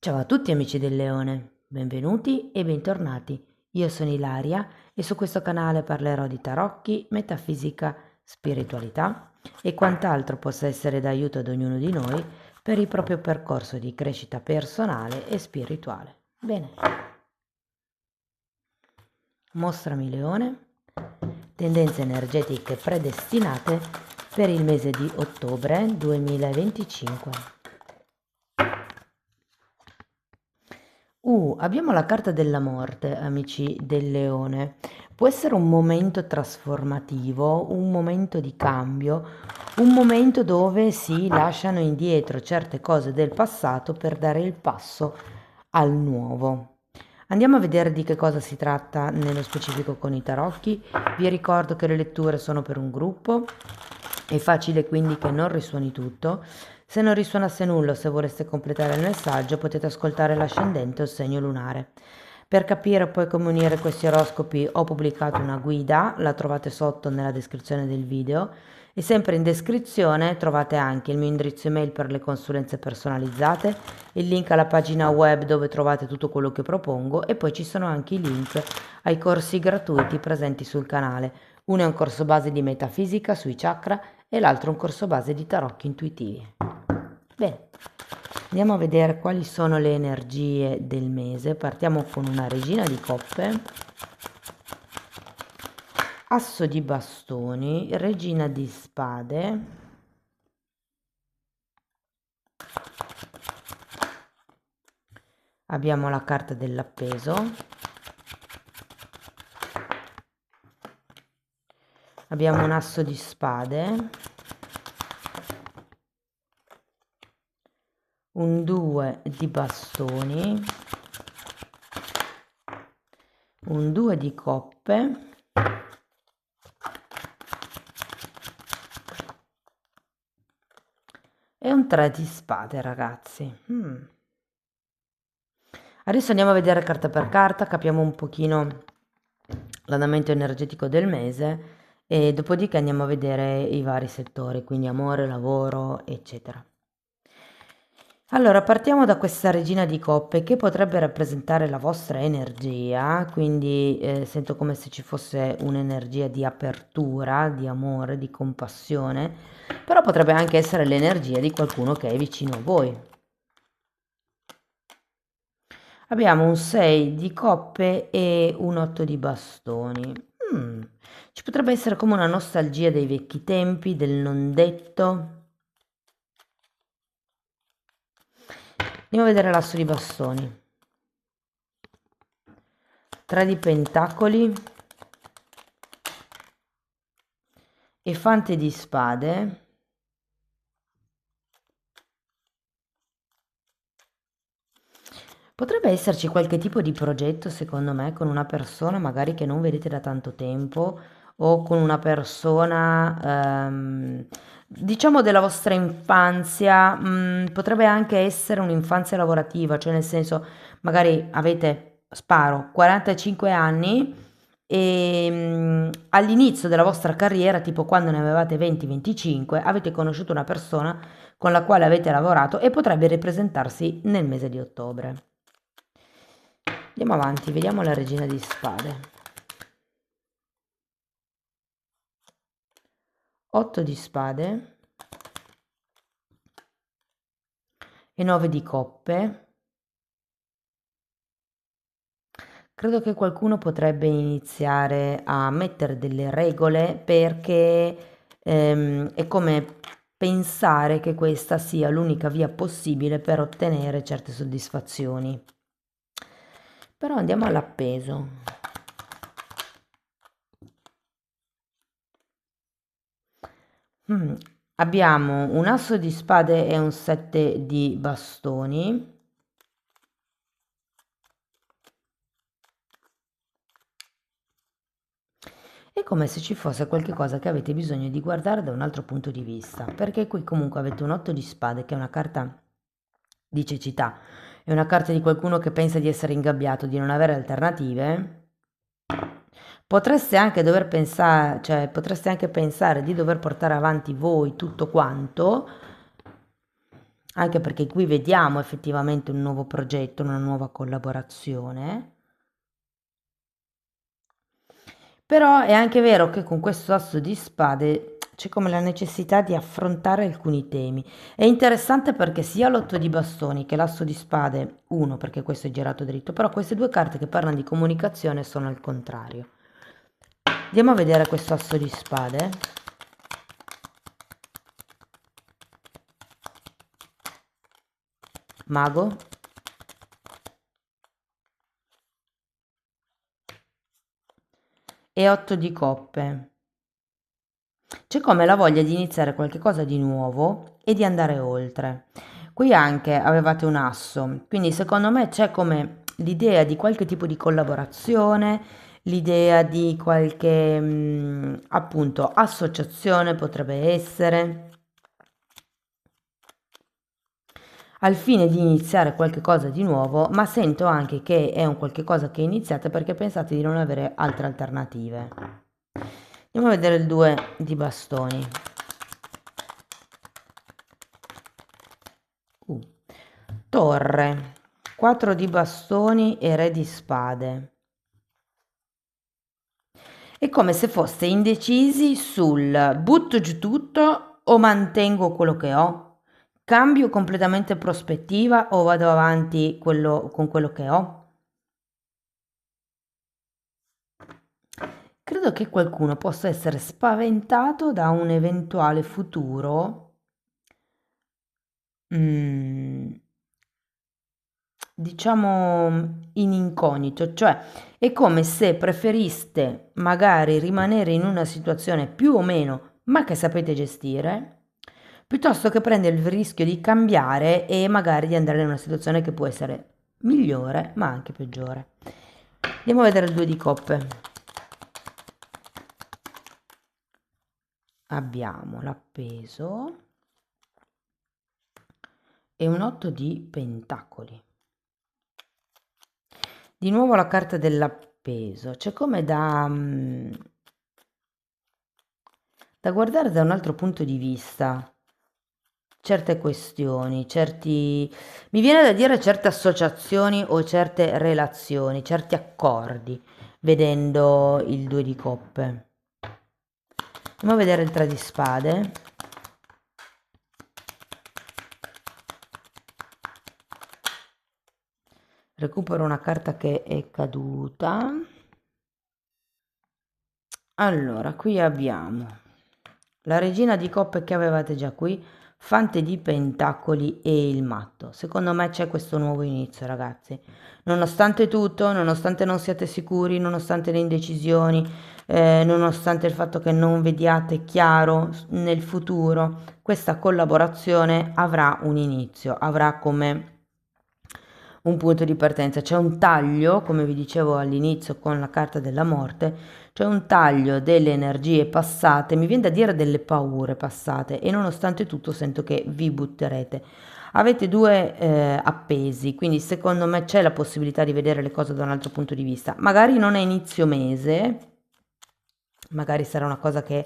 Ciao a tutti amici del Leone, benvenuti e bentornati. Io sono Ilaria e su questo canale parlerò di tarocchi, metafisica, spiritualità e quant'altro possa essere d'aiuto ad ognuno di noi per il proprio percorso di crescita personale e spirituale. Bene, mostrami Leone, tendenze energetiche predestinate per il mese di ottobre 2025. Abbiamo la carta della morte, amici del Leone. Può essere un momento trasformativo, un momento di cambio, un momento dove si lasciano indietro certe cose del passato per dare il passo al nuovo. Andiamo a vedere di che cosa si tratta nello specifico con i tarocchi. Vi ricordo che le letture sono per un gruppo, è facile quindi che non risuoni tutto. Se non risuonasse nulla o se vorreste completare il messaggio potete ascoltare l'ascendente o il segno lunare. Per capire poi come unire questi oroscopi ho pubblicato una guida, la trovate sotto nella descrizione del video e sempre in descrizione trovate anche il mio indirizzo email per le consulenze personalizzate, il link alla pagina web dove trovate tutto quello che propongo e poi ci sono anche i link ai corsi gratuiti presenti sul canale. Uno è un corso base di metafisica sui chakra e l'altro un corso base di tarocchi intuitivi. Bene, andiamo a vedere quali sono le energie del mese. Partiamo con una regina di coppe, asso di bastoni, regina di spade, abbiamo la carta dell'appeso, abbiamo un asso di spade, un 2 di bastoni, un 2 di coppe e un 3 di spade, ragazzi. Adesso andiamo a vedere carta per carta, capiamo un pochino l'andamento energetico del mese e dopodiché andiamo a vedere i vari settori, quindi amore, lavoro, eccetera. Allora, partiamo da questa regina di coppe che potrebbe rappresentare la vostra energia, quindi sento come se ci fosse un'energia di apertura, di amore, di compassione, però potrebbe anche essere l'energia di qualcuno che è vicino a voi. Abbiamo un 6 di coppe e un 8 di bastoni. Ci potrebbe essere come una nostalgia dei vecchi tempi, del non detto. Andiamo a vedere l'asso di bastoni. 3 di pentacoli e fante di spade. Potrebbe esserci qualche tipo di progetto, secondo me, con una persona magari che non vedete da tanto tempo o con una persona, diciamo della vostra infanzia, potrebbe anche essere un'infanzia lavorativa, cioè nel senso magari avete, sparo, 45 anni e all'inizio della vostra carriera, tipo quando ne avevate 20-25, avete conosciuto una persona con la quale avete lavorato e potrebbe ripresentarsi nel mese di ottobre. Andiamo avanti, vediamo la regina di spade. 8 di spade e 9 di coppe. Credo che qualcuno potrebbe iniziare a mettere delle regole perché è come pensare che questa sia l'unica via possibile per ottenere certe soddisfazioni. Però andiamo all'appeso. Abbiamo un asso di spade e un 7 di bastoni. È come se ci fosse qualche cosa che avete bisogno di guardare da un altro punto di vista, perché qui comunque avete un 8 di spade che è una carta di cecità, è una carta di qualcuno che pensa di essere ingabbiato, di non avere alternative. Potreste anche dover pensare, cioè potreste anche pensare di dover portare avanti voi tutto quanto, anche perché qui vediamo effettivamente un nuovo progetto, una nuova collaborazione. Però è anche vero che con questo asso di spade c'è come la necessità di affrontare alcuni temi. È interessante perché sia l'otto di bastoni che l'asso di spade, uno perché questo è girato dritto, però queste due carte che parlano di comunicazione sono al contrario. Andiamo a vedere questo asso di spade. Mago. E 8 di coppe. C'è come la voglia di iniziare qualcosa di nuovo e di andare oltre. Qui anche avevate un asso, quindi secondo me c'è come l'idea di qualche tipo di collaborazione, l'idea di qualche appunto associazione potrebbe essere, al fine di iniziare qualche cosa di nuovo, ma sento anche che è un qualche cosa che iniziate perché pensate di non avere altre alternative. Andiamo a vedere il 2 di bastoni. Uh, Torre, 4 di bastoni e re di spade. È come se foste indecisi sul butto giù tutto o mantengo quello che ho, cambio completamente prospettiva o vado avanti con quello che ho. Credo che qualcuno possa essere spaventato da un eventuale futuro, mm, diciamo in incognito, cioè è come se preferiste magari rimanere in una situazione più o meno, ma che sapete gestire, piuttosto che prendere il rischio di cambiare e magari di andare in una situazione che può essere migliore, ma anche peggiore. Andiamo a vedere il 2 di coppe. Abbiamo l'appeso e un 8 di pentacoli. Di nuovo la carta dell'appeso, c'è come da guardare da un altro punto di vista certe questioni, mi viene da dire certe associazioni o certe relazioni, certi accordi, vedendo il 2 di coppe. Andiamo a vedere il 3 di spade. Recupero una carta che è caduta. Allora, qui abbiamo la regina di coppe che avevate già qui, fante di pentacoli e il matto. Secondo me c'è questo nuovo inizio, ragazzi. Nonostante tutto, nonostante non siate sicuri, nonostante le indecisioni, nonostante il fatto che non vediate chiaro nel futuro, questa collaborazione avrà un inizio, avrà come un punto di partenza. C'è un taglio, come vi dicevo all'inizio con la carta della morte, c'è un taglio delle energie passate, mi viene da dire delle paure passate e nonostante tutto sento che vi butterete. Avete due appesi, quindi secondo me c'è la possibilità di vedere le cose da un altro punto di vista. Magari non a inizio mese, magari sarà una cosa che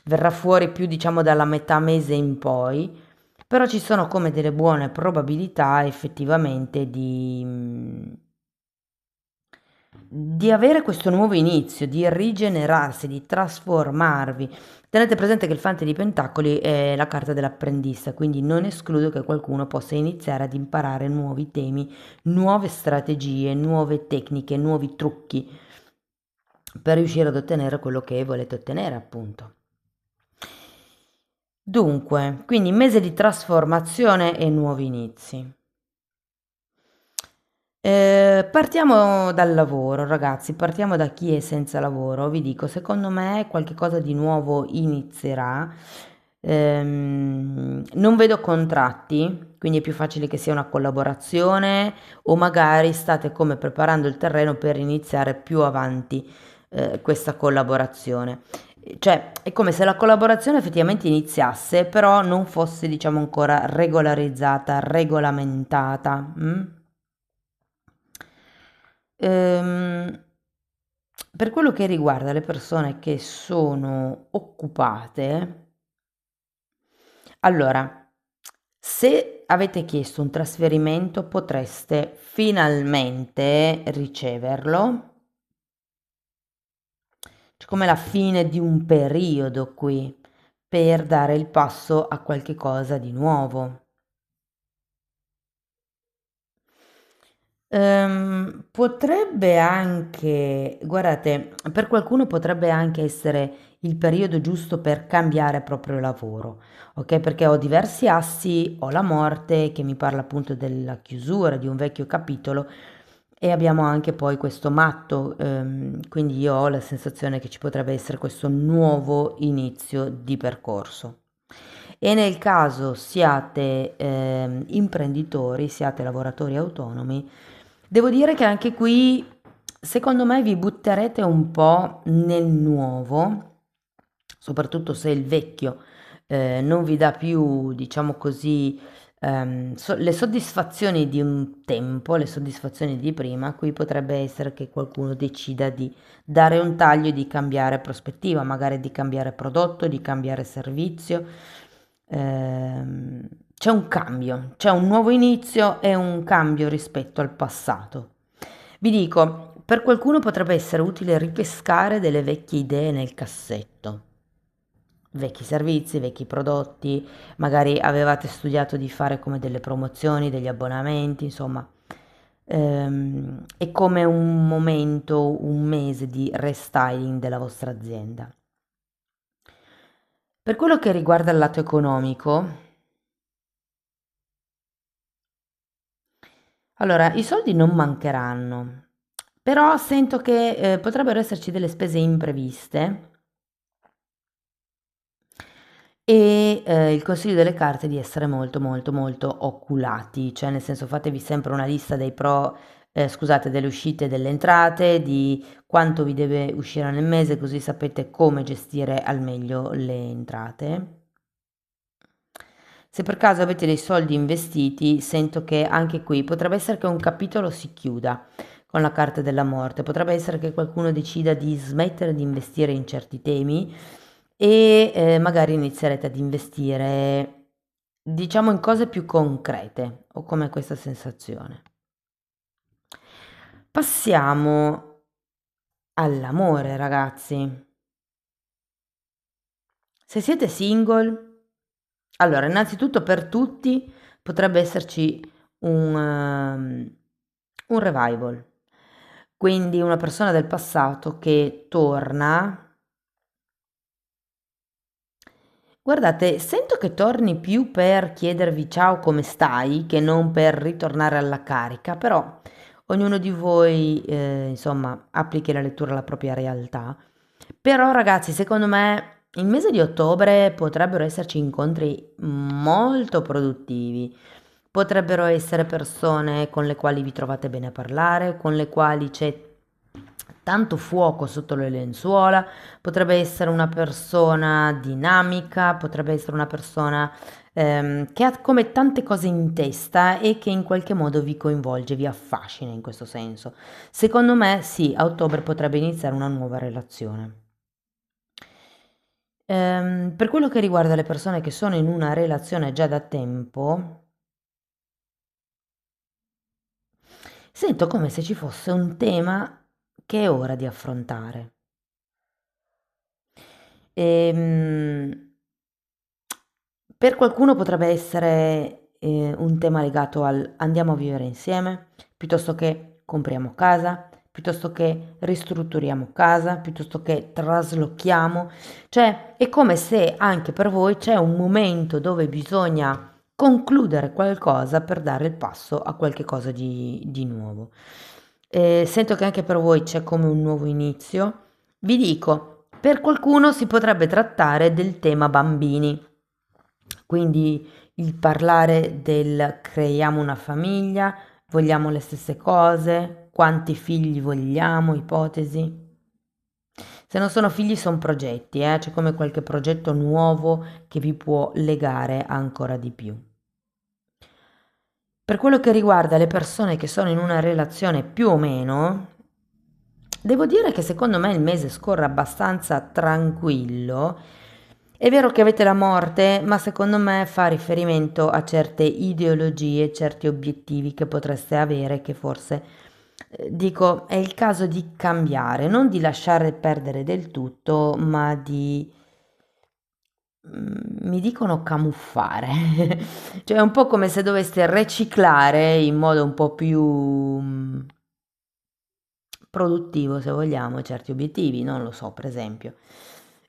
verrà fuori più diciamo dalla metà mese in poi, però ci sono come delle buone probabilità effettivamente di avere questo nuovo inizio, di rigenerarsi, di trasformarvi. Tenete presente che il Fante di Pentacoli è la carta dell'apprendista, quindi non escludo che qualcuno possa iniziare ad imparare nuovi temi, nuove strategie, nuove tecniche, nuovi trucchi per riuscire ad ottenere quello che volete ottenere, appunto. Dunque, quindi mese di trasformazione e nuovi inizi. Partiamo dal lavoro, ragazzi, partiamo da chi è senza lavoro. Vi dico, secondo me qualcosa di nuovo inizierà. Non vedo contratti, quindi è più facile che sia una collaborazione o magari state come preparando il terreno per iniziare più avanti questa collaborazione. Cioè, è come se la collaborazione effettivamente iniziasse, però non fosse, diciamo, ancora regolarizzata, regolamentata. Ehm, per quello che riguarda le persone che sono occupate, allora, Se avete chiesto un trasferimento, potreste finalmente riceverlo. C'è come la fine di un periodo qui per dare il passo a qualche cosa di nuovo. Potrebbe anche, guardate, per qualcuno potrebbe anche essere il periodo giusto per cambiare proprio lavoro, ok? Perché ho diversi assi, ho la morte che mi parla appunto della chiusura di un vecchio capitolo e abbiamo anche poi questo matto, quindi io ho la sensazione che ci potrebbe essere questo nuovo inizio di percorso. E nel caso siate imprenditori, siate lavoratori autonomi, devo dire che anche qui, secondo me, vi butterete un po' nel nuovo, soprattutto se il vecchio non vi dà più, diciamo così, le soddisfazioni di un tempo, le soddisfazioni di prima. Qui potrebbe essere che qualcuno decida di dare un taglio e di cambiare prospettiva, magari di cambiare prodotto, di cambiare servizio. C'è un cambio, c'è un nuovo inizio e un cambio rispetto al passato. Vi dico, per qualcuno potrebbe essere utile ripescare delle vecchie idee nel cassetto, vecchi servizi, vecchi prodotti, magari avevate studiato di fare come delle promozioni, degli abbonamenti, insomma, è come un momento, un mese di restyling della vostra azienda. Per quello che riguarda il lato economico, allora i soldi non mancheranno, però sento che potrebbero esserci delle spese impreviste e il consiglio delle carte è di essere molto molto molto oculati, cioè nel senso fatevi sempre una lista dei pro, scusate, delle uscite e delle entrate, di quanto vi deve uscire nel mese, così sapete come gestire al meglio le entrate. Se per caso avete dei soldi investiti, sento che anche qui potrebbe essere che un capitolo si chiuda con la carta della morte, potrebbe essere che qualcuno decida di smettere di investire in certi temi e magari inizierete ad investire, diciamo, in cose più concrete. Ho come questa sensazione. Passiamo all'amore, ragazzi. Se siete single, allora, innanzitutto per tutti potrebbe esserci un revival, quindi una persona del passato che torna. Guardate, sento che torni più per chiedervi ciao come stai che non per ritornare alla carica, però ognuno di voi, insomma, applichi la lettura alla propria realtà. Però ragazzi, secondo me il mese di ottobre potrebbero esserci incontri molto produttivi. Potrebbero essere persone con le quali vi trovate bene a parlare, con le quali c'è tanto fuoco sotto le lenzuola, potrebbe essere una persona dinamica, potrebbe essere una persona che ha come tante cose in testa e che in qualche modo vi coinvolge, vi affascina in questo senso. Secondo me sì, a ottobre potrebbe iniziare una nuova relazione. Per quello che riguarda le persone che sono in una relazione già da tempo, sento come se ci fosse un tema che è ora di affrontare. Ehm, per qualcuno potrebbe essere un tema legato al andiamo a vivere insieme, piuttosto che compriamo casa, piuttosto che ristrutturiamo casa, piuttosto che traslochiamo. Cioè, è come se anche per voi c'è un momento dove bisogna concludere qualcosa per dare il passo a qualche cosa di nuovo. Sento che anche per voi c'è come un nuovo inizio. Vi dico, per qualcuno si potrebbe trattare del tema bambini, quindi il parlare del creiamo una famiglia, vogliamo le stesse cose, quanti figli vogliamo, ipotesi. Se non sono figli, sono progetti, c'è come qualche progetto nuovo che vi può legare ancora di più. Per quello che riguarda le persone che sono in una relazione più o meno, devo dire che secondo me il mese scorre abbastanza tranquillo È vero che avete la morte, ma secondo me fa riferimento a certe ideologie, certi obiettivi che potreste avere, che forse, dico, è il caso di cambiare, non di lasciare perdere del tutto, ma di, mi dicono camuffare. Cioè è un po' come se doveste riciclare in modo un po' più produttivo, se vogliamo, certi obiettivi, non lo so, per esempio,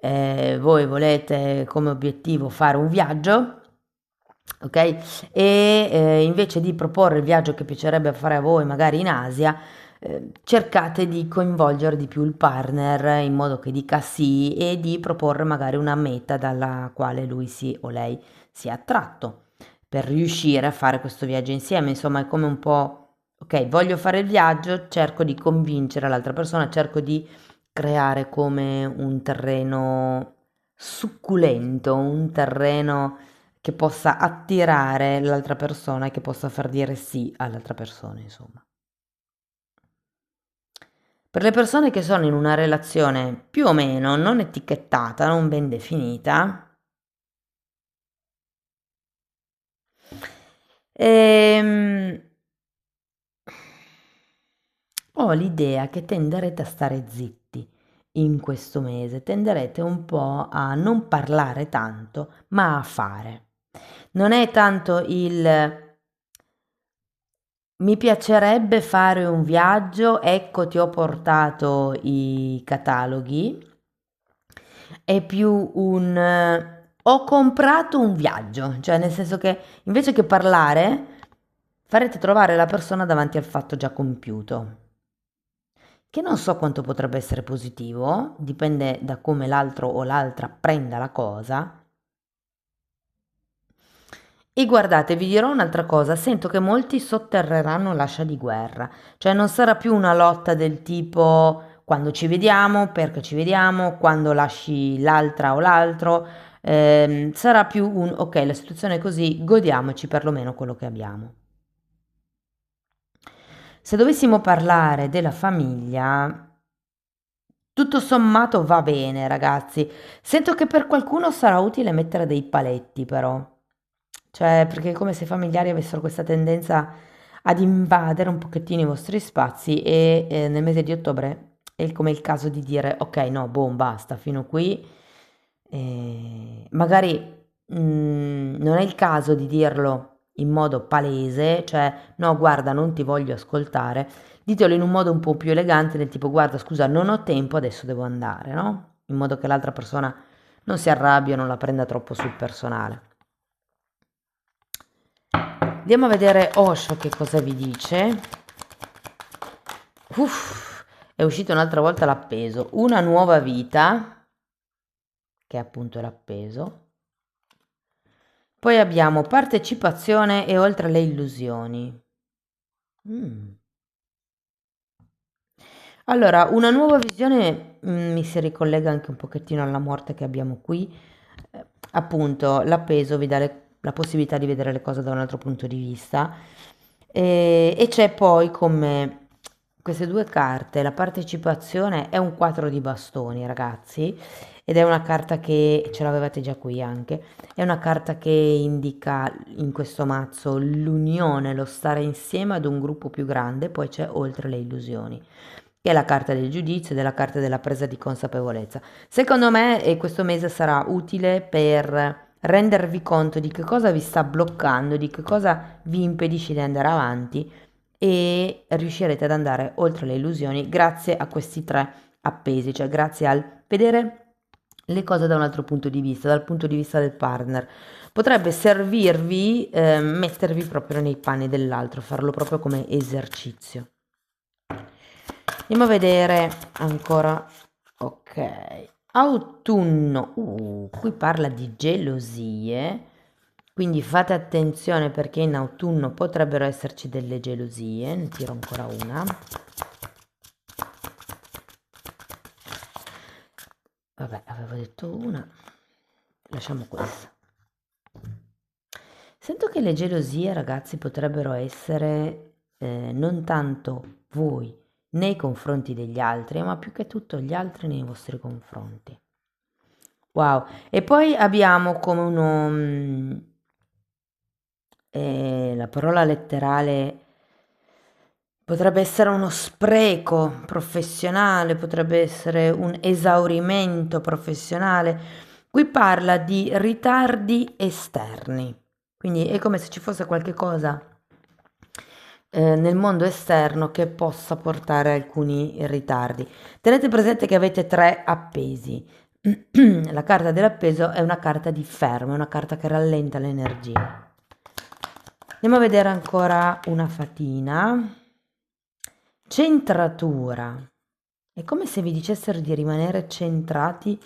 voi volete come obiettivo fare un viaggio, ok? E invece di proporre il viaggio che piacerebbe fare a voi, magari in Asia, cercate di coinvolgere di più il partner in modo che dica sì e di proporre magari una meta dalla quale lui si o lei sia attratto per riuscire a fare questo viaggio insieme. Insomma, è come un po', ok, voglio fare il viaggio, cerco di convincere l'altra persona, cerco di creare come un terreno succulento, un terreno che possa attirare l'altra persona e che possa far dire sì all'altra persona, insomma. Per le persone che sono in una relazione più o meno non etichettata, non ben definita, ehm, ho l'idea che tenderete a stare zitti in questo mese, tenderete un po' a non parlare tanto, ma a fare. Non è tanto il mi piacerebbe fare un viaggio, ecco ti ho portato i cataloghi, è più un ho comprato un viaggio, cioè nel senso che invece che parlare farete trovare la persona davanti al fatto già compiuto. Che non so quanto potrebbe essere positivo, dipende da come l'altro o l'altra prenda la cosa. E guardate, vi dirò un'altra cosa, sento che molti sotterreranno l'ascia di guerra, cioè non sarà più una lotta del tipo quando ci vediamo, perché ci vediamo, quando lasci l'altra o l'altro, sarà più un ok, la situazione è così, godiamoci perlomeno quello che abbiamo. Se dovessimo parlare della famiglia, tutto sommato va bene, ragazzi. Sento che per qualcuno sarà utile mettere dei paletti, però. Cioè, perché è come se i familiari avessero questa tendenza ad invadere un pochettino i vostri spazi e nel mese di ottobre è come il caso di dire, ok, no, boh, basta, fino qui. Magari non è il caso di dirlo in modo palese, cioè, no, guarda, non ti voglio ascoltare. Ditelo in un modo un po' più elegante, del tipo, guarda, scusa, non ho tempo, adesso devo andare, no? In modo che l'altra persona non si arrabbia, non la prenda troppo sul personale. Andiamo a vedere Osho che cosa vi dice. Uff, è uscito un'altra volta l'appeso. Una nuova vita, che è appunto l'appeso. Poi abbiamo partecipazione e oltre le illusioni. Mm. Allora, una nuova visione mi si ricollega anche un pochettino alla morte che abbiamo qui. Appunto, l'appeso vi dà la possibilità di vedere le cose da un altro punto di vista. E c'è poi come queste due carte, la partecipazione è un 4 di bastoni, ragazzi, ed è una carta che ce l'avevate già qui anche. È una carta che indica in questo mazzo l'unione, lo stare insieme ad un gruppo più grande, poi c'è oltre le illusioni, che è la carta del giudizio e della carta della presa di consapevolezza. Secondo me questo mese sarà utile per rendervi conto di che cosa vi sta bloccando, di che cosa vi impedisce di andare avanti e riuscirete ad andare oltre le illusioni grazie a questi tre appesi, cioè grazie al vedere le cose da un altro punto di vista, dal punto di vista del partner. Potrebbe servirvi mettervi proprio nei panni dell'altro, farlo proprio come esercizio. Andiamo a vedere ancora. Ok. Autunno. Qui parla di gelosie. Quindi fate attenzione perché in autunno potrebbero esserci delle gelosie. Ne tiro ancora una. Vabbè, avevo detto una. Lasciamo questa. Sento che le gelosie, ragazzi, potrebbero essere non tanto voi nei confronti degli altri, ma più che tutto gli altri nei vostri confronti. Wow. E poi abbiamo come uno, la parola letterale potrebbe essere uno spreco professionale, potrebbe essere un esaurimento professionale. Qui parla di ritardi esterni, quindi è come se ci fosse qualche cosa nel mondo esterno che possa portare alcuni ritardi. Tenete presente che avete 3 appesi. La carta dell'appeso è una carta di fermo, è una carta che rallenta l'energia. Andiamo a vedere ancora una fatina. Centratura. È come se vi dicessero di rimanere centrati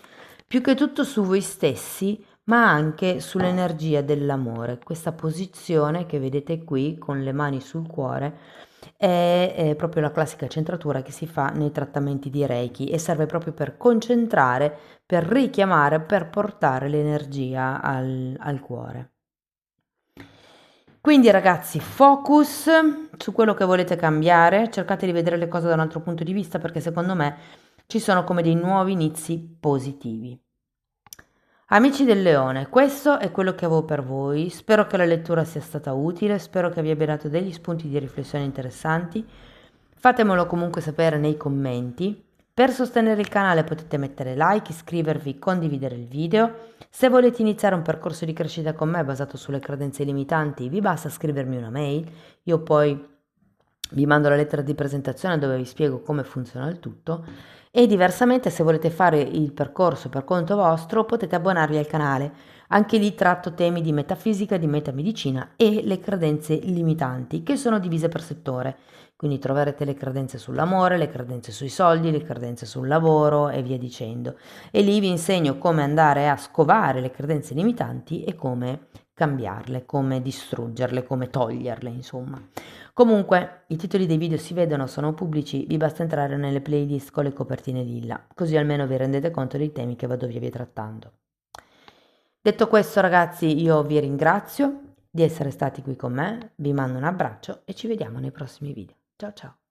più che tutto su voi stessi, ma anche sull'energia dell'amore. Questa posizione che vedete qui con le mani sul cuore è proprio la classica centratura che si fa nei trattamenti di Reiki e serve proprio per concentrare, per richiamare, per portare l'energia al cuore. Quindi ragazzi, focus su quello che volete cambiare, cercate di vedere le cose da un altro punto di vista perché secondo me ci sono come dei nuovi inizi positivi. Amici del Leone, questo è quello che avevo per voi, spero che la lettura sia stata utile, spero che vi abbia dato degli spunti di riflessione interessanti, fatemelo comunque sapere nei commenti. Per sostenere il canale potete mettere like, iscrivervi, condividere il video. Se volete iniziare un percorso di crescita con me basato sulle credenze limitanti, vi basta scrivermi una mail, io poi vi mando la lettera di presentazione dove vi spiego come funziona il tutto e diversamente se volete fare il percorso per conto vostro potete abbonarvi al canale. Anche lì tratto temi di metafisica, di metamedicina e le credenze limitanti che sono divise per settore. Quindi troverete le credenze sull'amore, le credenze sui soldi, le credenze sul lavoro e via dicendo. E lì vi insegno come andare a scovare le credenze limitanti e come cambiarle, come distruggerle, come toglierle, insomma. Comunque, i titoli dei video si vedono, sono pubblici, vi basta entrare nelle playlist con le copertine lilla, così almeno vi rendete conto dei temi che vado via trattando. Detto questo, ragazzi, io vi ringrazio di essere stati qui con me, vi mando un abbraccio e ci vediamo nei prossimi video. Ciao ciao!